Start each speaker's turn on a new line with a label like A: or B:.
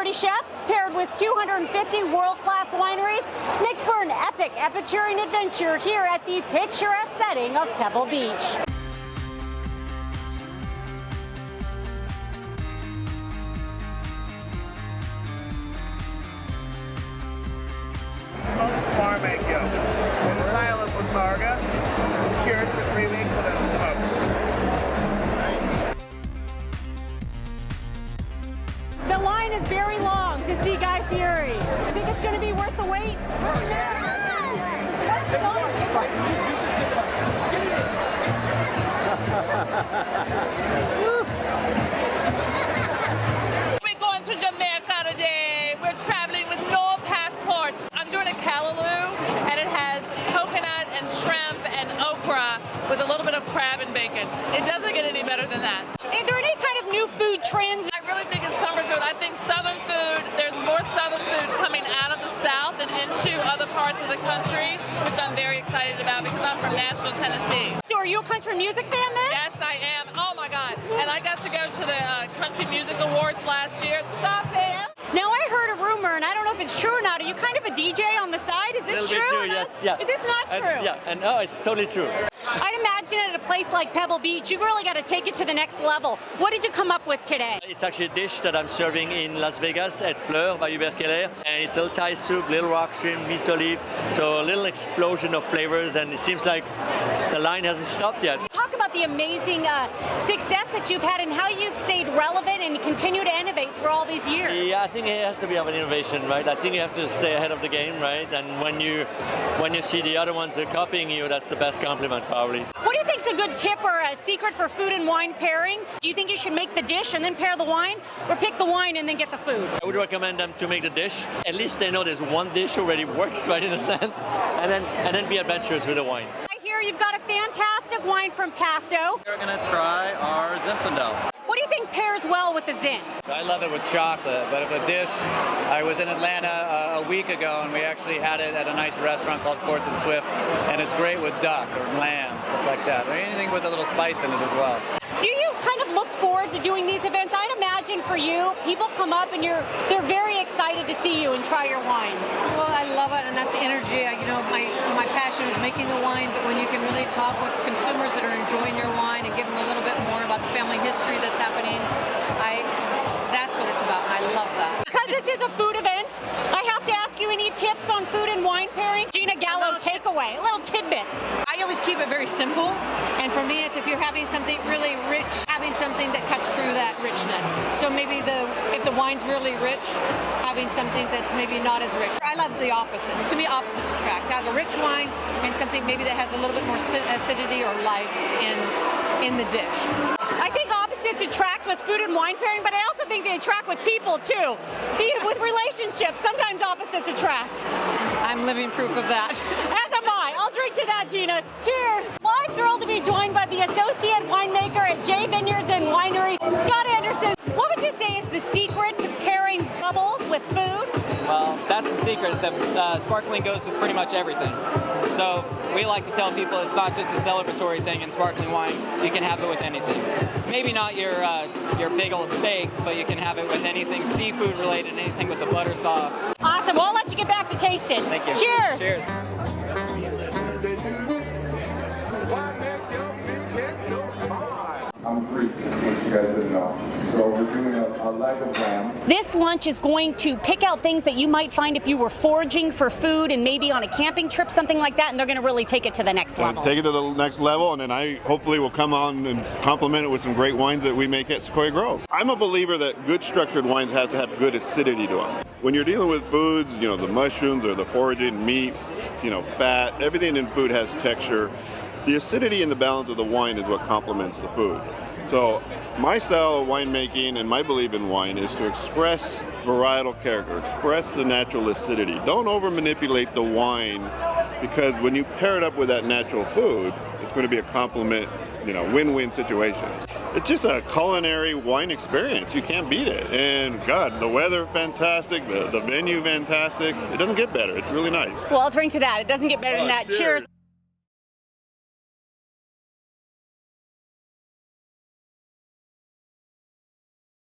A: celebrity chefs paired with 250 world-class wineries makes for an epic epicurean adventure here at the picturesque setting of Pebble Beach.
B: Smoked farm egg yolk in the style of Botarga. It's cured for 3 weeks and then smoked.
A: The line is very long to see Guy Fieri. I think it's going to be worth the wait.
B: Oh, yeah.
C: We're going to Jamaica today. We're traveling with no passport. I'm doing a callaloo, and it has coconut and shrimp and okra with a little bit of crab and bacon. It doesn't get any better than that.
A: Is there any kind of new food trends?
C: I really think it's comfort food. I think Southern food, there's more Southern food coming out of the South and into other parts of the country, which I'm very excited about because I'm from Nashville, Tennessee.
A: So are you a country music fan then?
C: Yes, I am. Oh my God. And I got to go to the Country Music Awards last year. Stop it.
A: Now I heard a rumor, and I don't know if it's true or not. Are you kind of a DJ on the side? Is this
D: Little
A: true?
D: bit true, yes, yeah.
A: Is this not true?
D: Yeah, and no, it's totally true.
A: I'd imagine at a place like Pebble Beach, you really got to take it to the next level. What did you come up with today?
D: It's actually a dish that I'm serving in Las Vegas at FLEUR by Hubert Keller, and it's a little Thai soup, little rock shrimp, miso olive, so a little explosion of flavors, and it seems like the line hasn't stopped yet.
A: Talk about the amazing success that you've had and how you've stayed relevant and continue to innovate through all these years.
D: Yeah, I think it has to be of an innovation, right? I think you have to stay ahead of the game, right? And when you see the other ones are copying you, that's the best compliment, probably.
A: What do you think is a good tip or a secret for food and wine pairing? Do you think you should make the dish and then pair the wine, or pick the wine and then get the food?
D: I would recommend them to make the dish. At least they know there's one dish already works, right, in a sense, and then be adventurous with the wine.
A: I hear you've got a fantastic wine from Pasto.
E: We're going to try our Zinfandel.
A: What do you think pairs well with the Zin?
E: I love it with chocolate, but the dish, I was in Atlanta a week ago, and we actually had it at a nice restaurant called Fourth and Swift, and it's great with duck or lamb, stuff like that, or anything with a little spice in it as well.
A: Do you kind of look forward to doing these events? I'd imagine for you, people come up and they're very excited to see you and try your wines.
F: Well, I love it, and that's the energy. You know, my passion is making the wine, but when you can really talk with consumers that are enjoying your wine and give them a little bit more about the family history that's happening, that's what it's about, and I love that.
A: Because this is a food event, I have to ask you any tips on food and wine pairing? Gina Gallo takeaway, a little tidbit.
F: I always keep it very simple, and for me, it's if you're having something really rich, having something that cuts through that richness. So maybe if the wine's really rich, having something that's maybe not as rich. I love the opposites. To me, opposites attract. Have a rich wine and something maybe that has a little bit more acidity or life in the dish.
A: I think opposites attract with food and wine pairing, but I also think they attract with people too. With relationships, sometimes opposites attract.
F: I'm living proof of that.
A: As am I. I'll drink to that, Gina. Cheers. Well, I'm thrilled to be joined by the Associate Winemaker at J Vineyards and Winery, Scott Anderson. What would you say is the secret to pairing bubbles with food?
G: Well, that's the secret, is that sparkling goes with pretty much everything. So we like to tell people it's not just a celebratory thing in sparkling wine. You can have it with anything. Maybe not your big old steak, but you can have it with anything seafood related, anything with a butter sauce.
A: Awesome. Well, I'll let you get back to tasting.
G: Thank you.
A: Cheers.
G: Cheers.
H: I'm Greek, in case you guys didn't know. So we're doing a leg of lamb.
A: This lunch is going to pick out things that you might find if you were foraging for food and maybe on a camping trip, something like that, and they're going to really take it to the next level.
I: Take it to the next level, and then I hopefully will come on and complement it with some great wines that we make at Sequoia Grove. I'm a believer that good structured wines have to have good acidity to them. When you're dealing with foods, you know, the mushrooms or the foraging, meat, you know, fat, everything in food has texture. The acidity and the balance of the wine is what complements the food. So my style of winemaking and my belief in wine is to express varietal character, express the natural acidity. Don't over manipulate the wine, because when you pair it up with that natural food, it's going to be a complement, you know, win-win situation. It's just a culinary wine experience. You can't beat it. And God, the weather fantastic, the venue fantastic. It doesn't get better. It's really nice.
A: Well, I'll drink to that. It doesn't get better than that.
I: Cheers.
A: Cheers.